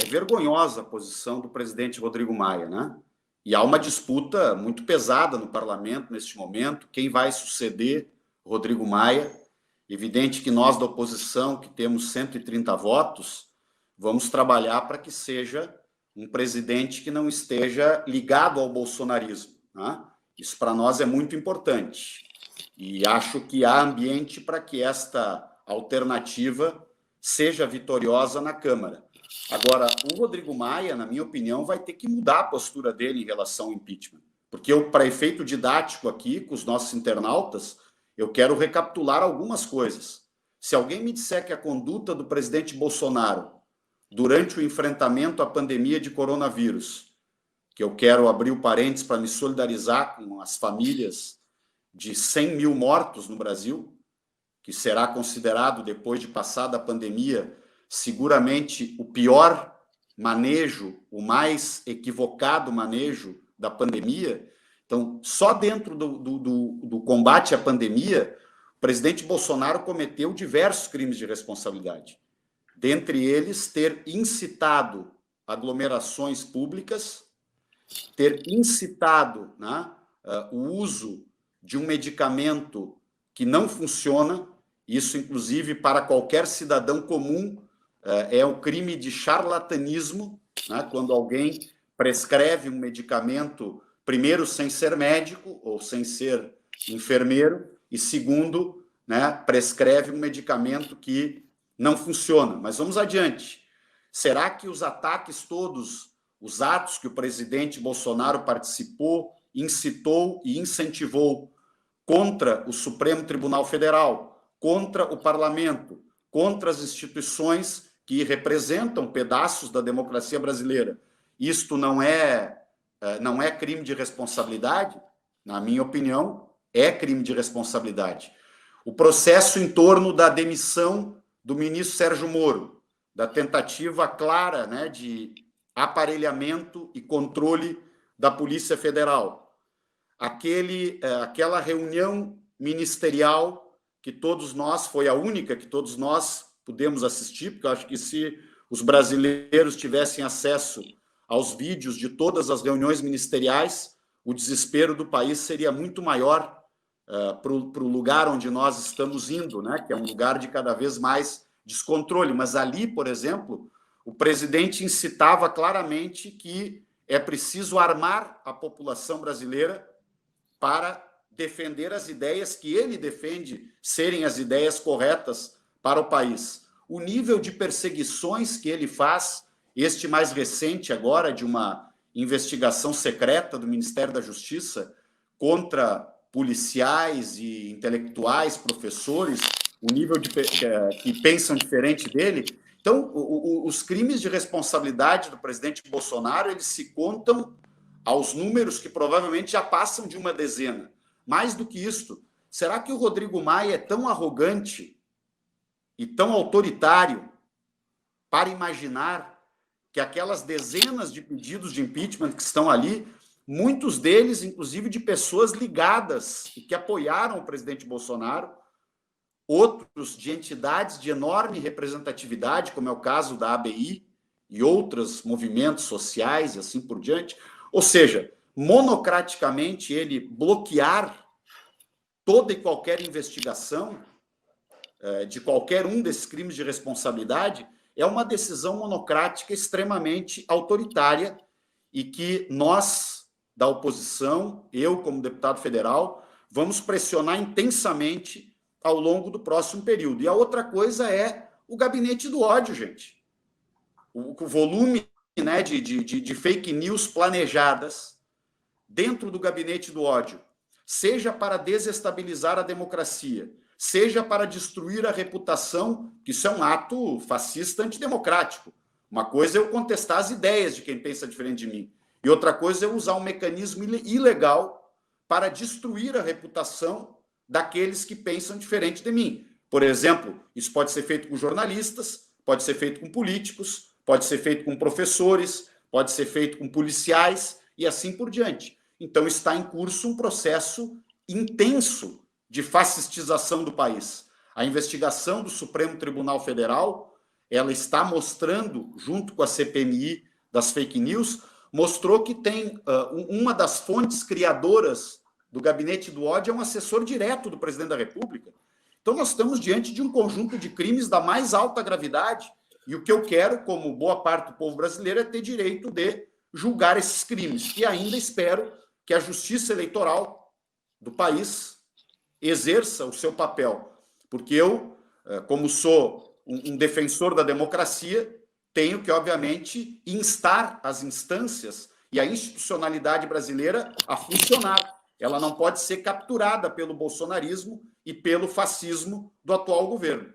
É vergonhosa a posição do presidente Rodrigo Maia, né? E há uma disputa muito pesada no parlamento neste momento. Quem vai suceder Rodrigo Maia? Evidente que nós da oposição, que temos 130 votos, vamos trabalhar para que seja um presidente que não esteja ligado ao bolsonarismo, né? Isso para nós é muito importante. E acho que há ambiente para que esta alternativa seja vitoriosa na Câmara. Agora, o Rodrigo Maia, na minha opinião, vai ter que mudar a postura dele em relação ao impeachment. Porque eu, para efeito didático aqui, com os nossos internautas, eu quero recapitular algumas coisas. Se alguém me disser que a conduta do presidente Bolsonaro durante o enfrentamento à pandemia de coronavírus, que eu quero abrir o parênteses para me solidarizar com as famílias de 100 mil mortos no Brasil, que será considerado, depois de passada a pandemia, seguramente o pior manejo, o mais equivocado manejo da pandemia. Então, só dentro do combate à pandemia, o presidente Bolsonaro cometeu diversos crimes de responsabilidade. Dentre eles, ter incitado aglomerações públicas, ter incitado, né, o uso de um medicamento que não funciona. Isso, inclusive, para qualquer cidadão comum, é o crime de charlatanismo, né, quando alguém prescreve um medicamento, primeiro, sem ser médico ou sem ser enfermeiro, e segundo, né, prescreve um medicamento que não funciona. Mas vamos adiante. Será que os ataques todos, os atos que o presidente Bolsonaro participou, incitou e incentivou contra o Supremo Tribunal Federal, contra o parlamento, contra as instituições que representam pedaços da democracia brasileira, isto não é crime de responsabilidade? Na minha opinião, é crime de responsabilidade. O processo em torno da demissão do ministro Sérgio Moro, da tentativa clara, né, de aparelhamento e controle da Polícia Federal, aquela reunião ministerial que todos nós, foi a única que todos nós pudemos assistir, porque eu acho que se os brasileiros tivessem acesso aos vídeos de todas as reuniões ministeriais, o desespero do país seria muito maior para o lugar onde nós estamos indo, né? Que é um lugar de cada vez mais descontrole. Mas ali, por exemplo, o presidente incitava claramente que é preciso armar a população brasileira para defender as ideias que ele defende serem as ideias corretas para o país. O nível de perseguições que ele faz, este mais recente agora, de uma investigação secreta do Ministério da Justiça contra policiais e intelectuais, professores, o nível que pensam diferente dele. Então, os crimes de responsabilidade do presidente Bolsonaro, eles se contam aos números que provavelmente já passam de uma dezena. Mais do que isto, será que o Rodrigo Maia é tão arrogante e tão autoritário para imaginar que aquelas dezenas de pedidos de impeachment que estão ali, muitos deles, inclusive, de pessoas ligadas e que apoiaram o presidente Bolsonaro, outros de entidades de enorme representatividade, como é o caso da ABI e outros movimentos sociais e assim por diante. Ou seja, monocraticamente ele bloquear toda e qualquer investigação de qualquer um desses crimes de responsabilidade é uma decisão monocrática extremamente autoritária e que nós, da oposição, eu como deputado federal, vamos pressionar intensamente ao longo do próximo período. E a outra coisa é o gabinete do ódio, gente. O volume, né, de fake news planejadas dentro do gabinete do ódio, seja para desestabilizar a democracia, seja para destruir a reputação, que isso é um ato fascista antidemocrático. Uma coisa é eu contestar as ideias de quem pensa diferente de mim, e outra coisa é eu usar um mecanismo ilegal para destruir a reputação daqueles que pensam diferente de mim. Por exemplo, isso pode ser feito com jornalistas, pode ser feito com políticos, pode ser feito com professores, pode ser feito com policiais e assim por diante. Então está em curso um processo intenso de fascistização do país. A investigação do Supremo Tribunal Federal ela está mostrando, junto com a CPMI das fake news, mostrou que tem uma das fontes criadoras do gabinete do ódio é um assessor direto do presidente da República. Então, nós estamos diante de um conjunto de crimes da mais alta gravidade, e o que eu quero, como boa parte do povo brasileiro, é ter direito de julgar esses crimes. E ainda espero que a justiça eleitoral do país exerça o seu papel, porque eu, como sou um defensor da democracia, tenho que, obviamente, instar as instâncias e a institucionalidade brasileira a funcionar. Ela não pode ser capturada pelo bolsonarismo e pelo fascismo do atual governo.